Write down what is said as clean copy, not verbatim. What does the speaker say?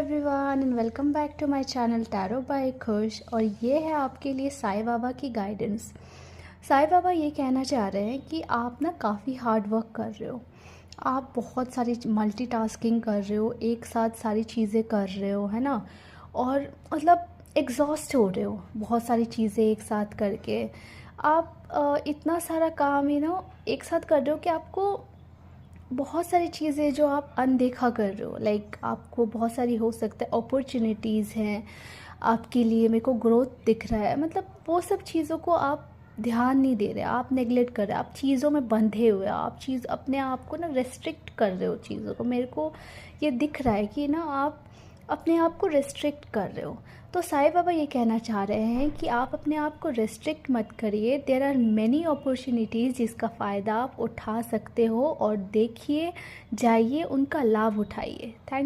Everyone and welcome back to my channel tarot by Khush. और ये है आपके लिए साईं बाबा की गाइडेंस। साईं बाबा ये कहना चाह रहे हैं कि आप ना काफ़ी हार्ड वर्क कर रहे हो, आप बहुत सारी मल्टीटास्किंग कर रहे हो, एक साथ सारी चीज़ें कर रहे हो, है ना। और मतलब एग्जॉस्ट हो रहे हो बहुत सारी चीज़ें एक साथ करके। आप इतना सारा काम एक साथ कर रहे हो कि आपको बहुत सारी चीज़ें जो आप अनदेखा कर रहे हो, लाइक आपको बहुत सारी हो सकता है अपॉर्चुनिटीज़ हैं आपके लिए, मेरे को ग्रोथ दिख रहा है, मतलब वो सब चीज़ों को आप ध्यान नहीं दे रहे, आप नेगलेक्ट कर रहे हो, आप चीज़ों में बंधे हुए हो, आप चीज़ अपने आप को ना रेस्ट्रिक्ट कर रहे हो चीज़ों को। मेरे को ये दिख रहा है कि ना आप अपने आप को रेस्ट्रिक्ट कर रहे हो। तो साईं बाबा ये कहना चाह रहे हैं कि आप अपने आप को रेस्ट्रिक्ट मत करिए। देयर आर मैनी अपॉर्चुनिटीज़ जिसका फ़ायदा आप उठा सकते हो, और देखिए, जाइए, उनका लाभ उठाइए। थैंक